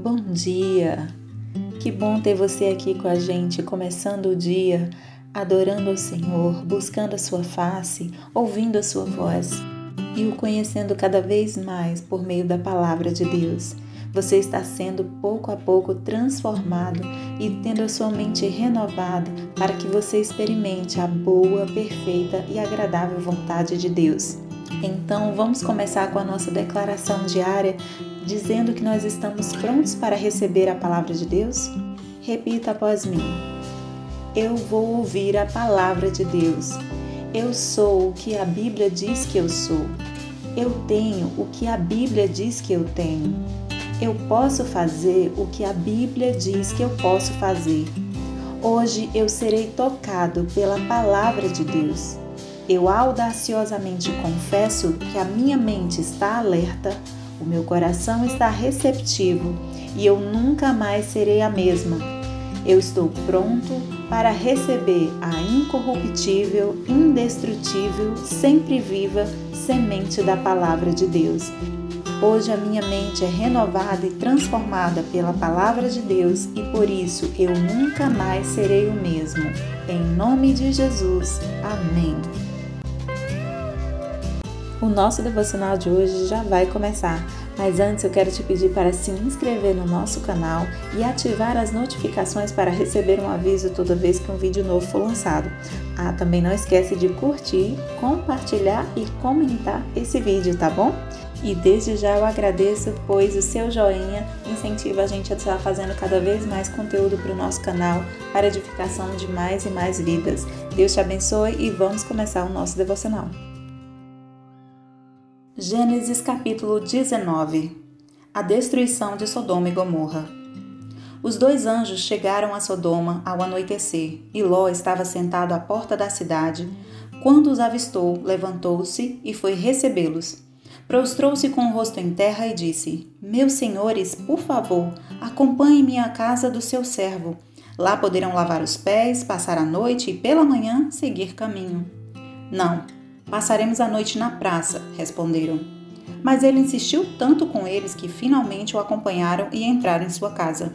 bom dia! Que bom ter você aqui com a gente, começando o dia, adorando ao Senhor, buscando a sua face, ouvindo a sua voz e o conhecendo cada vez mais por meio da palavra de Deus. Você está sendo pouco a pouco transformado e tendo a sua mente renovada para que você experimente a boa, perfeita e agradável vontade de Deus. Então, vamos começar com a nossa declaração diária, dizendo que nós estamos prontos para receber a palavra de Deus? Repita após mim. Eu vou ouvir a palavra de Deus. Eu sou o que a Bíblia diz que eu sou. Eu tenho o que a Bíblia diz que eu tenho. Eu posso fazer o que a Bíblia diz que eu posso fazer. Hoje eu serei tocado pela palavra de Deus. Eu audaciosamente confesso que a minha mente está alerta, o meu coração está receptivo e eu nunca mais serei a mesma. Eu estou pronto para receber a incorruptível, indestrutível, sempre viva semente da palavra de Deus. Hoje a minha mente é renovada e transformada pela palavra de Deus e por isso eu nunca mais serei o mesmo. Em nome de Jesus. Amém. O nosso devocional de hoje já vai começar, mas antes eu quero te pedir para se inscrever no nosso canal e ativar as notificações para receber um aviso toda vez que um vídeo novo for lançado. Também não esquece de curtir, compartilhar e comentar esse vídeo, tá bom? E desde já eu agradeço, pois o seu joinha incentiva a gente a estar fazendo cada vez mais conteúdo para o nosso canal, para a edificação de mais e mais vidas. Deus te abençoe e vamos começar o nosso devocional. Gênesis capítulo 19. A destruição de Sodoma e Gomorra. Os dois anjos chegaram a Sodoma ao anoitecer, e Ló estava sentado à porta da cidade. Quando os avistou, levantou-se e foi recebê-los. Prostrou-se com o rosto em terra e disse: Meus senhores, por favor, acompanhem-me à casa do seu servo. Lá poderão lavar os pés, passar a noite e pela manhã seguir caminho. Não. Passaremos a noite na praça, responderam. Mas ele insistiu tanto com eles que finalmente o acompanharam e entraram em sua casa.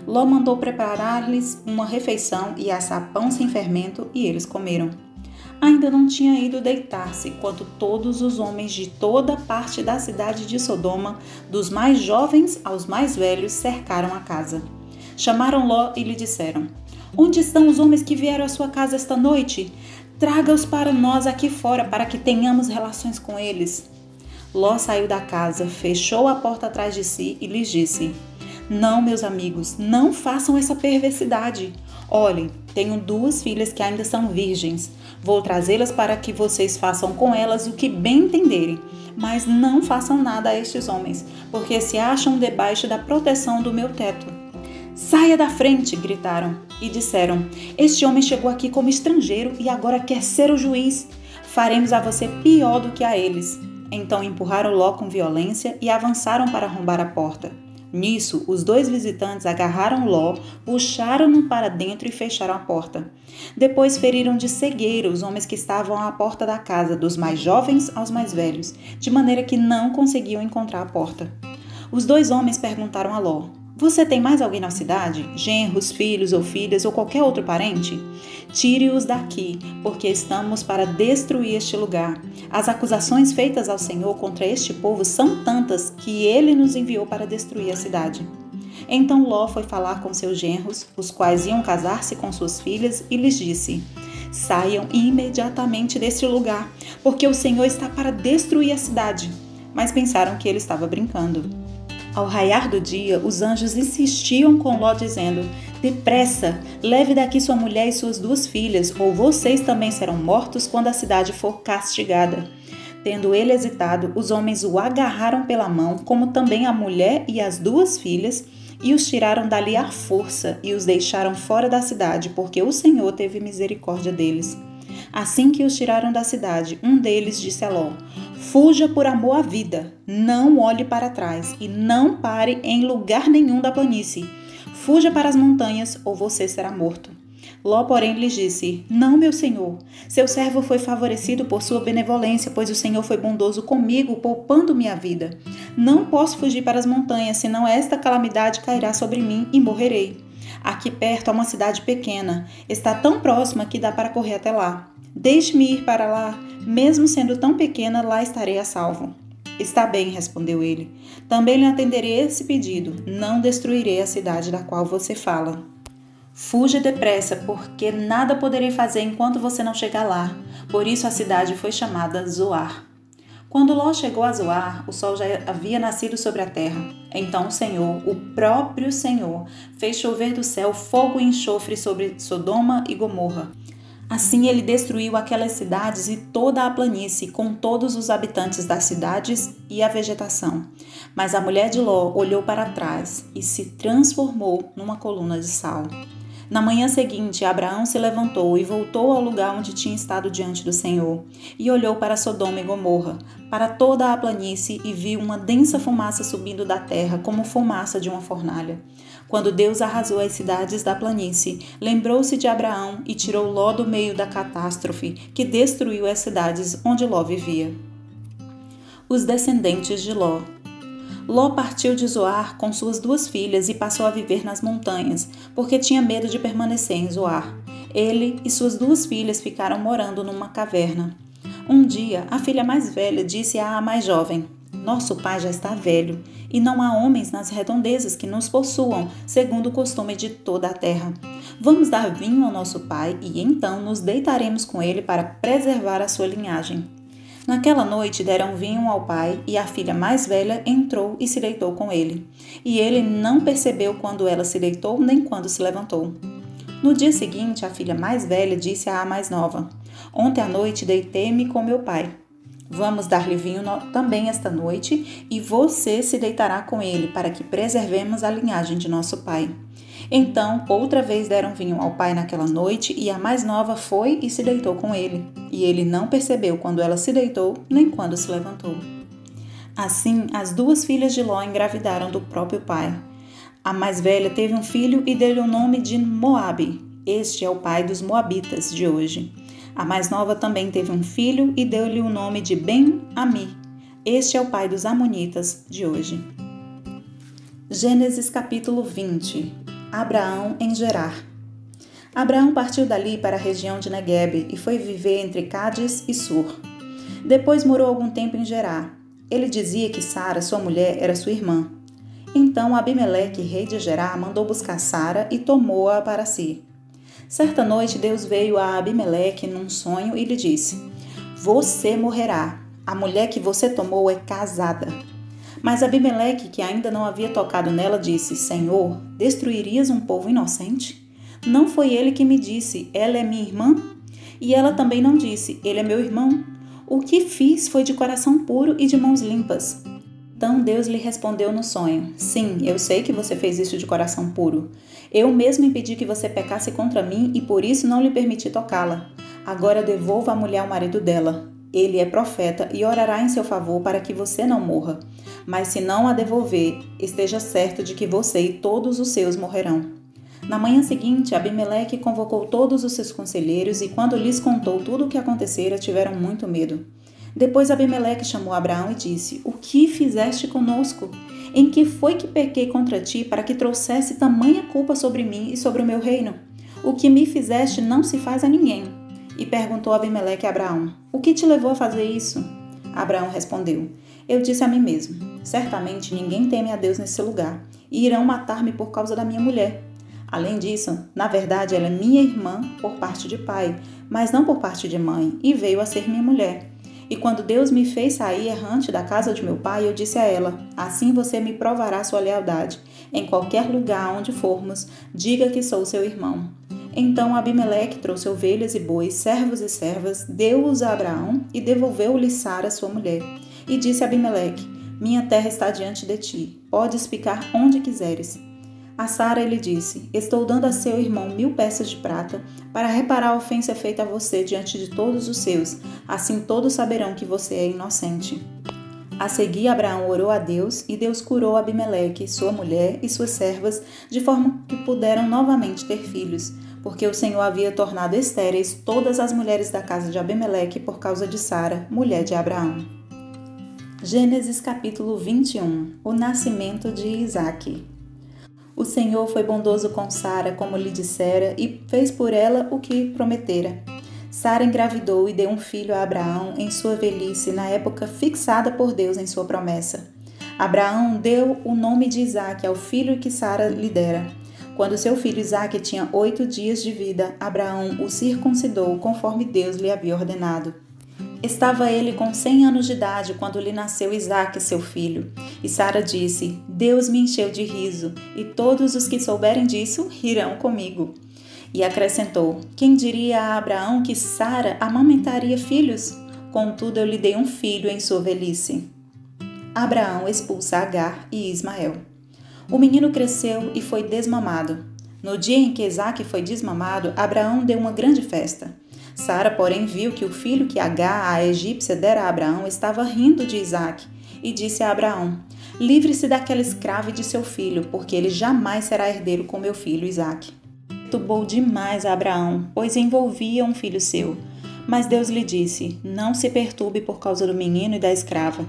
Ló mandou preparar-lhes uma refeição e assar pão sem fermento e eles comeram. Ainda não tinha ido deitar-se quando todos os homens de toda parte da cidade de Sodoma, dos mais jovens aos mais velhos, cercaram a casa. Chamaram Ló e lhe disseram: Onde estão os homens que vieram à sua casa esta noite? Traga-os para nós aqui fora, para que tenhamos relações com eles. Ló saiu da casa, fechou a porta atrás de si e lhes disse: Não, meus amigos, não façam essa perversidade. Olhem, tenho 2 filhas que ainda são virgens. Vou trazê-las para que vocês façam com elas o que bem entenderem. Mas não façam nada a estes homens, porque se acham debaixo da proteção do meu teto. Saia da frente, gritaram, e disseram: Este homem chegou aqui como estrangeiro e agora quer ser o juiz. Faremos a você pior do que a eles. Então empurraram Ló com violência e avançaram para arrombar a porta. Nisso, os 2 visitantes agarraram Ló, puxaram-no para dentro e fecharam a porta. Depois feriram de cegueira os homens que estavam à porta da casa, dos mais jovens aos mais velhos, de maneira que não conseguiam encontrar a porta. Os 2 homens perguntaram a Ló: Você tem mais alguém na cidade? Genros, filhos ou filhas ou qualquer outro parente? Tire-os daqui, porque estamos para destruir este lugar. As acusações feitas ao Senhor contra este povo são tantas que ele nos enviou para destruir a cidade. Então Ló foi falar com seus genros, os quais iam casar-se com suas filhas, e lhes disse: Saiam imediatamente deste lugar, porque o Senhor está para destruir a cidade. Mas pensaram que ele estava brincando. Ao raiar do dia, os anjos insistiam com Ló, dizendo: Depressa, leve daqui sua mulher e suas 2 filhas, ou vocês também serão mortos quando a cidade for castigada. Tendo ele hesitado, os homens o agarraram pela mão, como também a mulher e as 2 filhas, e os tiraram dali à força e os deixaram fora da cidade, porque o Senhor teve misericórdia deles. Assim que os tiraram da cidade, um deles disse a Ló: Fuja por amor à vida, não olhe para trás e não pare em lugar nenhum da planície. Fuja para as montanhas ou você será morto. Ló, porém, lhe disse: Não, meu senhor, seu servo foi favorecido por sua benevolência, pois o Senhor foi bondoso comigo, poupando-me a vida. Não posso fugir para as montanhas, senão esta calamidade cairá sobre mim e morrerei. Aqui perto há uma cidade pequena, está tão próxima que dá para correr até lá. Deixe-me ir para lá, mesmo sendo tão pequena, lá estarei a salvo. Está bem, respondeu ele. Também lhe atenderei esse pedido, não destruirei a cidade da qual você fala. Fuja depressa, porque nada poderei fazer enquanto você não chegar lá. Por isso a cidade foi chamada Zoar. Quando Ló chegou a Zoar, o sol já havia nascido sobre a terra. Então o Senhor, o próprio Senhor, fez chover do céu fogo e enxofre sobre Sodoma e Gomorra. Assim ele destruiu aquelas cidades e toda a planície, com todos os habitantes das cidades e a vegetação. Mas a mulher de Ló olhou para trás e se transformou numa coluna de sal. Na manhã seguinte, Abraão se levantou e voltou ao lugar onde tinha estado diante do Senhor, e olhou para Sodoma e Gomorra, para toda a planície, e viu uma densa fumaça subindo da terra, como fumaça de uma fornalha. Quando Deus arrasou as cidades da planície, lembrou-se de Abraão e tirou Ló do meio da catástrofe, que destruiu as cidades onde Ló vivia. Os descendentes de Ló. Ló partiu de Zoar com suas 2 filhas e passou a viver nas montanhas, porque tinha medo de permanecer em Zoar. Ele e suas 2 filhas ficaram morando numa caverna. Um dia, a filha mais velha disse à mais jovem: Nosso pai já está velho, e não há homens nas redondezas que nos possuam, segundo o costume de toda a terra. Vamos dar vinho ao nosso pai e então nos deitaremos com ele para preservar a sua linhagem. Naquela noite deram vinho ao pai e a filha mais velha entrou e se deitou com ele. E ele não percebeu quando ela se deitou nem quando se levantou. No dia seguinte, a filha mais velha disse à mais nova: Ontem à noite deitei-me com meu pai. Vamos dar-lhe vinho também esta noite e você se deitará com ele para que preservemos a linhagem de nosso pai. Então, outra vez deram vinho ao pai naquela noite e a mais nova foi e se deitou com ele. E ele não percebeu quando ela se deitou, nem quando se levantou. Assim, as 2 filhas de Ló engravidaram do próprio pai. A mais velha teve um filho e deu-lhe o nome de Moabe. Este é o pai dos moabitas de hoje. A mais nova também teve um filho e deu-lhe o nome de Ben-Ami. Este é o pai dos amonitas de hoje. Gênesis capítulo 20. Abraão em Gerar. Abraão partiu dali para a região de Neguebe e foi viver entre Cádiz e Sur. Depois morou algum tempo em Gerar. Ele dizia que Sara, sua mulher, era sua irmã. Então Abimeleque, rei de Gerar, mandou buscar Sara e tomou-a para si. Certa noite Deus veio a Abimeleque num sonho e lhe disse: Você morrerá. A mulher que você tomou é casada. Mas Abimeleque, que ainda não havia tocado nela, disse: Senhor, destruirias um povo inocente? Não foi ele que me disse: Ela é minha irmã? E ela também não disse: Ele é meu irmão. O que fiz foi de coração puro e de mãos limpas. Então Deus lhe respondeu no sonho: Sim, eu sei que você fez isso de coração puro. Eu mesmo impedi que você pecasse contra mim e por isso não lhe permiti tocá-la. Agora devolva a mulher ao marido dela. Ele é profeta e orará em seu favor para que você não morra. Mas se não a devolver, esteja certo de que você e todos os seus morrerão. Na manhã seguinte, Abimeleque convocou todos os seus conselheiros e quando lhes contou tudo o que acontecera, tiveram muito medo. Depois Abimeleque chamou Abraão e disse: O que fizeste conosco? Em que foi que pequei contra ti para que trouxesse tamanha culpa sobre mim e sobre o meu reino? O que me fizeste não se faz a ninguém. E perguntou Abimeleque a Abraão: O que te levou a fazer isso? Abraão respondeu: Eu disse a mim mesmo: Certamente ninguém teme a Deus nesse lugar, e irão matar-me por causa da minha mulher. Além disso, na verdade ela é minha irmã por parte de pai, mas não por parte de mãe, e veio a ser minha mulher. E quando Deus me fez sair errante da casa de meu pai, eu disse a ela: Assim você me provará sua lealdade. Em qualquer lugar onde formos, diga que sou seu irmão. Então Abimeleque trouxe ovelhas e bois, servos e servas, deu-os a Abraão e devolveu-lhe Sara, sua mulher. E disse a Abimeleque: Minha terra está diante de ti, podes ficar onde quiseres. A Sara ele disse: Estou dando a seu irmão 1000 peças de prata para reparar a ofensa feita a você diante de todos os seus, assim todos saberão que você é inocente. A seguir, Abraão orou a Deus e Deus curou Abimeleque, sua mulher e suas servas, de forma que puderam novamente ter filhos. porque o Senhor havia tornado estéreis todas as mulheres da casa de Abimeleque por causa de Sara, mulher de Abraão. Gênesis capítulo 21. O nascimento de Isaque. O Senhor foi bondoso com Sara, como lhe dissera, e fez por ela o que prometera. Sara engravidou e deu um filho a Abraão em sua velhice, na época fixada por Deus em sua promessa. Abraão deu o nome de Isaque ao filho que Sara lhe dera. Quando seu filho Isaque tinha 8 dias de vida, Abraão o circuncidou conforme Deus lhe havia ordenado. Estava ele com 100 anos de idade quando lhe nasceu Isaque, seu filho. E Sara disse: Deus me encheu de riso, e todos os que souberem disso rirão comigo. E acrescentou: Quem diria a Abraão que Sara amamentaria filhos? Contudo, eu lhe dei um filho em sua velhice. Abraão expulsa Agar e Ismael. O menino cresceu e foi desmamado. No dia em que Isaque foi desmamado, Abraão deu uma grande festa. Sara, porém, viu que o filho que Agar, a egípcia, dera a Abraão estava rindo de Isaque e disse a Abraão: Livre-se daquela escrava e de seu filho, porque ele jamais será herdeiro com meu filho Isaque. Perturbou demais a Abraão, pois envolvia um filho seu. Mas Deus lhe disse: Não se perturbe por causa do menino e da escrava.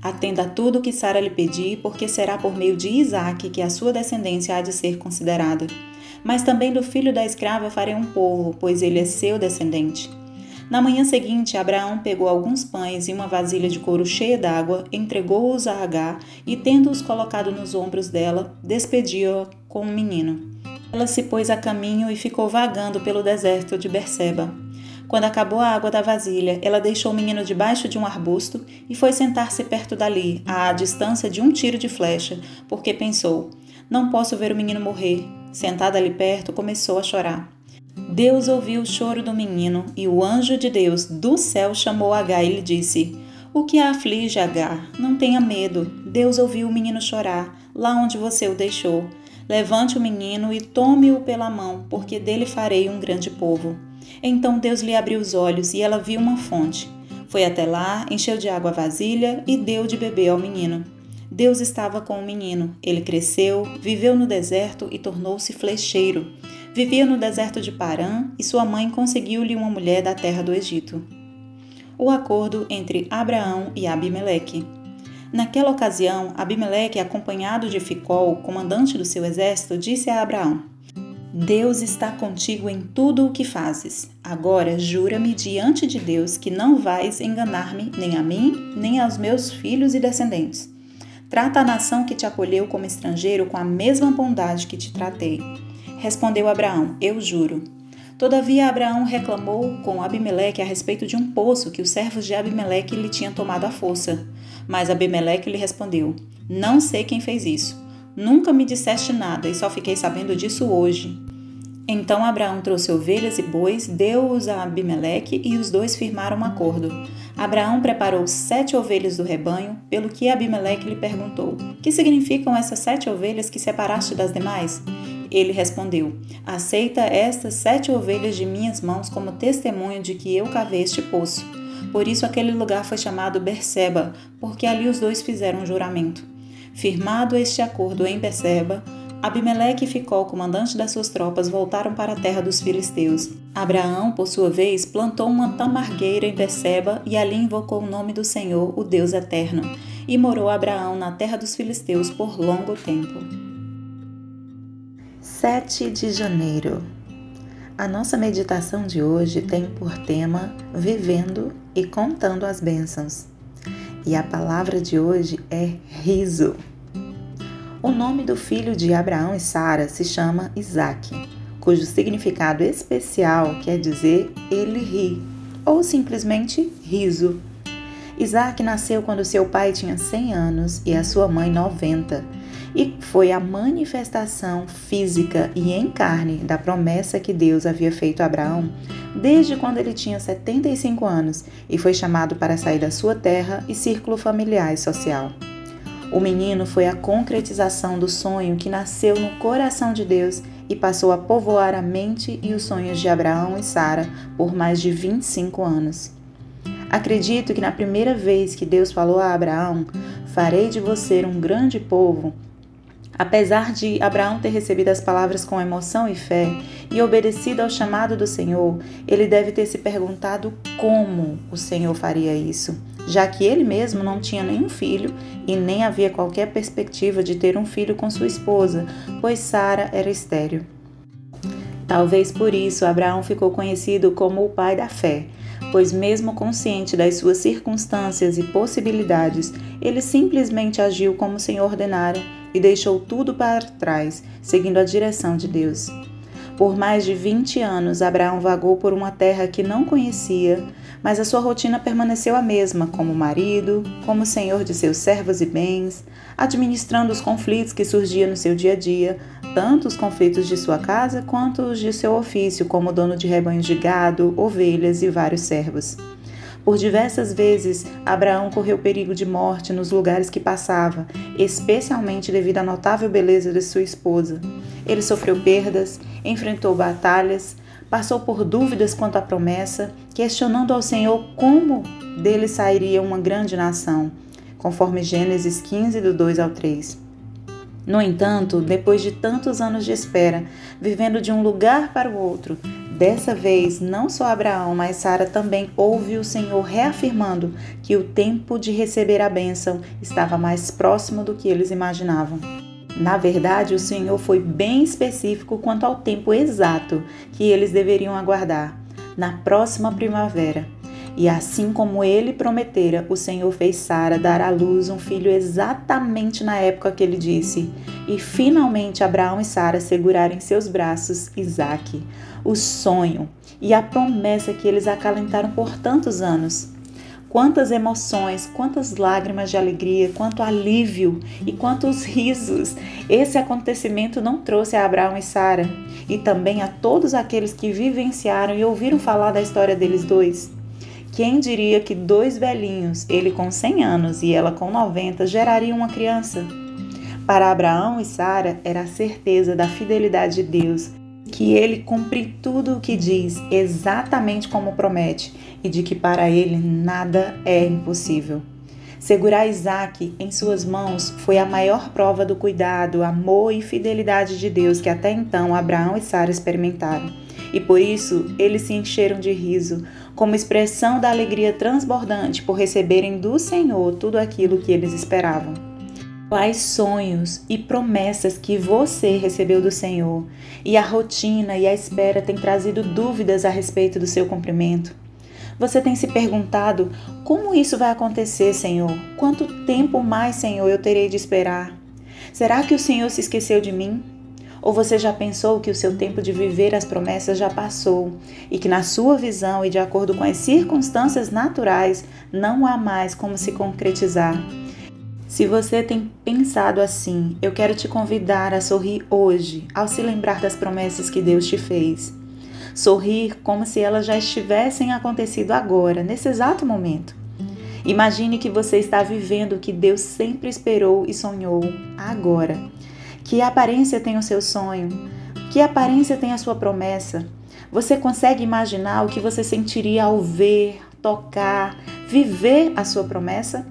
Atenda a tudo o que Sara lhe pedir, porque será por meio de Isaque que a sua descendência há de ser considerada. Mas também do filho da escrava farei um povo, pois ele é seu descendente. Na manhã seguinte, Abraão pegou alguns pães e uma vasilha de couro cheia d'água, entregou-os a Agar e, tendo-os colocado nos ombros dela, despediu-a com o menino. Ela se pôs a caminho e ficou vagando pelo deserto de Berseba. Quando acabou a água da vasilha, ela deixou o menino debaixo de um arbusto e foi sentar-se perto dali, à distância de um tiro de flecha, porque pensou: não posso ver o menino morrer. Sentada ali perto, começou a chorar. Deus ouviu o choro do menino e o anjo de Deus do céu chamou Agar e lhe disse: O que a aflige, Agar? Não tenha medo. Deus ouviu o menino chorar, lá onde você o deixou. Levante o menino e tome-o pela mão, porque dele farei um grande povo. Então Deus lhe abriu os olhos e ela viu uma fonte. Foi até lá, encheu de água a vasilha e deu de beber ao menino. Deus estava com o menino. Ele cresceu, viveu no deserto e tornou-se flecheiro. Vivia no deserto de Parã e sua mãe conseguiu-lhe uma mulher da terra do Egito. O acordo entre Abraão e Abimeleque. Naquela ocasião, Abimeleque, acompanhado de Ficol, comandante do seu exército, disse a Abraão: Deus está contigo em tudo o que fazes. Agora jura-me diante de Deus que não vais enganar-me, nem a mim, nem aos meus filhos e descendentes. Trata a nação que te acolheu como estrangeiro com a mesma bondade que te tratei. Respondeu Abraão: Eu juro. Todavia Abraão reclamou com Abimeleque a respeito de um poço que os servos de Abimeleque lhe tinham tomado à força. Mas Abimeleque lhe respondeu: Não sei quem fez isso. Nunca me disseste nada e só fiquei sabendo disso hoje. Então Abraão trouxe ovelhas e bois, deu-os a Abimeleque e os dois firmaram um acordo. Abraão preparou 7 ovelhas do rebanho, pelo que Abimeleque lhe perguntou: Que significam essas 7 ovelhas que separaste das demais? Ele respondeu: Aceita estas 7 ovelhas de minhas mãos como testemunho de que eu cavei este poço. Por isso aquele lugar foi chamado Berseba, porque ali os dois fizeram um juramento. Firmado este acordo em Berseba, Abimeleque e Ficol, comandante das suas tropas, voltaram para a terra dos filisteus. Abraão, por sua vez, plantou uma tamargueira em Berseba e ali invocou o nome do Senhor, o Deus eterno. E morou Abraão na terra dos filisteus por longo tempo. 7 de janeiro. A nossa meditação de hoje tem por tema Vivendo e Contando as Bênçãos. E a palavra de hoje é riso. O nome do filho de Abraão e Sara se chama Isaque, cujo significado especial quer dizer ele ri, ou simplesmente riso. Isaque nasceu quando seu pai tinha 100 anos e a sua mãe 90, e foi a manifestação física e em carne da promessa que Deus havia feito a Abraão desde quando ele tinha 75 anos e foi chamado para sair da sua terra e círculo familiar e social. O menino foi a concretização do sonho que nasceu no coração de Deus e passou a povoar a mente e os sonhos de Abraão e Sara por mais de 25 anos. Acredito que na primeira vez que Deus falou a Abraão: farei de você um grande povo, Apesar de Abraão ter recebido as palavras com emoção e fé e obedecido ao chamado do Senhor, ele deve ter se perguntado como o Senhor faria isso, já que ele mesmo não tinha nenhum filho e nem havia qualquer perspectiva de ter um filho com sua esposa, pois Sara era estéril. Talvez por isso Abraão ficou conhecido como o pai da fé, pois mesmo consciente das suas circunstâncias e possibilidades, ele simplesmente agiu como o Senhor ordenara e deixou tudo para trás, seguindo a direção de Deus. Por mais de 20 anos, Abraão vagou por uma terra que não conhecia, mas a sua rotina permaneceu a mesma, como marido, como senhor de seus servos e bens, administrando os conflitos que surgiam no seu dia a dia, tanto os conflitos de sua casa quanto os de seu ofício, como dono de rebanhos de gado, ovelhas e vários servos. Por diversas vezes, Abraão correu perigo de morte nos lugares que passava, especialmente devido à notável beleza de sua esposa. Ele sofreu perdas, enfrentou batalhas, passou por dúvidas quanto à promessa, questionando ao Senhor como dele sairia uma grande nação, conforme Gênesis 15, do 2 ao 3. No entanto, depois de tantos anos de espera, vivendo de um lugar para o outro, dessa vez, não só Abraão, mas Sara também ouve o Senhor reafirmando que o tempo de receber a bênção estava mais próximo do que eles imaginavam. Na verdade, o Senhor foi bem específico quanto ao tempo exato que eles deveriam aguardar, na próxima primavera. E assim como ele prometera, o Senhor fez Sara dar à luz um filho exatamente na época que ele disse. E finalmente Abraão e Sara seguraram em seus braços Isaque, o sonho e a promessa que eles acalentaram por tantos anos. Quantas emoções, quantas lágrimas de alegria, quanto alívio e quantos risos esse acontecimento não trouxe a Abraão e Sara, e também a todos aqueles que vivenciaram e ouviram falar da história deles dois. Quem diria que dois velhinhos, ele com 100 anos e ela com 90, gerariam uma criança? Para Abraão e Sara era a certeza da fidelidade de Deus, que ele cumpre tudo o que diz, exatamente como promete, e de que para ele nada é impossível. Segurar Isaque em suas mãos foi a maior prova do cuidado, amor e fidelidade de Deus que até então Abraão e Sara experimentaram. E por isso eles se encheram de riso, como expressão da alegria transbordante por receberem do Senhor tudo aquilo que eles esperavam. Quais sonhos e promessas que você recebeu do Senhor, e a rotina e a espera têm trazido dúvidas a respeito do seu cumprimento? Você tem se perguntado, como isso vai acontecer, Senhor? Quanto tempo mais, Senhor, eu terei de esperar? Será que o Senhor se esqueceu de mim? Ou você já pensou que o seu tempo de viver as promessas já passou e que na sua visão e de acordo com as circunstâncias naturais não há mais como se concretizar? Se você tem pensado assim, eu quero te convidar a sorrir hoje ao se lembrar das promessas que Deus te fez. Sorrir como se elas já estivessem acontecido agora, nesse exato momento. Imagine que você está vivendo o que Deus sempre esperou e sonhou agora. Que aparência tem o seu sonho? Que aparência tem a sua promessa? Você consegue imaginar o que você sentiria ao ver, tocar, viver a sua promessa?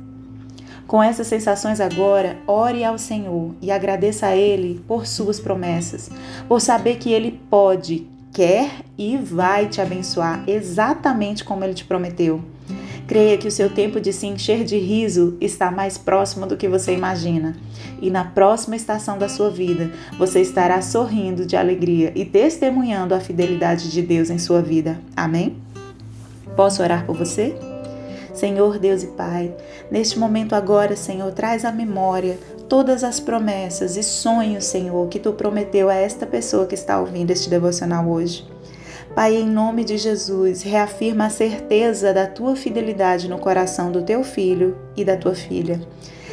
Com essas sensações agora, ore ao Senhor e agradeça a Ele por suas promessas, por saber que Ele pode, quer e vai te abençoar exatamente como Ele te prometeu. Creia que o seu tempo de se encher de riso está mais próximo do que você imagina. E na próxima estação da sua vida, você estará sorrindo de alegria e testemunhando a fidelidade de Deus em sua vida. Amém? Posso orar por você? Senhor Deus e Pai, neste momento agora, Senhor, traz à memória todas as promessas e sonhos, Senhor, que Tu prometeu a esta pessoa que está ouvindo este devocional hoje. Pai, em nome de Jesus, reafirma a certeza da Tua fidelidade no coração do Teu filho e da Tua filha.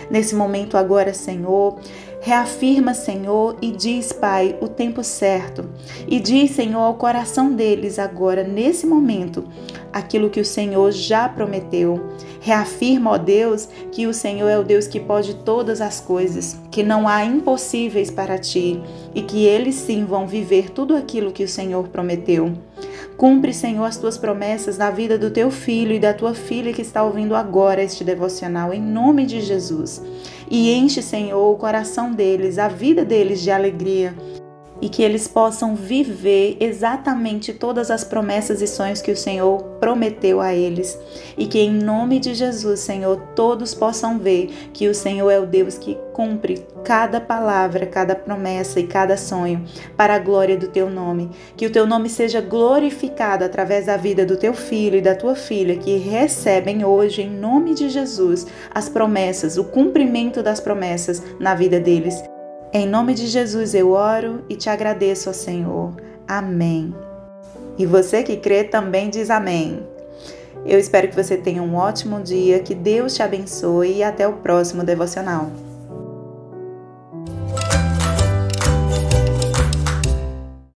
Nesse momento agora, Senhor, reafirma, Senhor, e diz, Pai, o tempo certo. E diz, Senhor, ao coração deles agora, nesse momento, aquilo que o Senhor já prometeu. Reafirma, ó Deus, que o Senhor é o Deus que pode todas as coisas, que não há impossíveis para Ti e que eles sim vão viver tudo aquilo que o Senhor prometeu. Cumpre, Senhor, as tuas promessas na vida do teu filho e da tua filha que está ouvindo agora este devocional, em nome de Jesus. E enche, Senhor, o coração deles, a vida deles de alegria, e que eles possam viver exatamente todas as promessas e sonhos que o Senhor prometeu a eles. E que em nome de Jesus, Senhor, todos possam ver que o Senhor é o Deus que cumpre cada palavra, cada promessa e cada sonho para a glória do teu nome. Que o teu nome seja glorificado através da vida do teu filho e da tua filha, que recebem hoje, em nome de Jesus, as promessas, o cumprimento das promessas na vida deles. Em nome de Jesus eu oro e te agradeço, ó Senhor. Amém. E você que crê também diz amém. Eu espero que você tenha um ótimo dia, que Deus te abençoe e até o próximo devocional.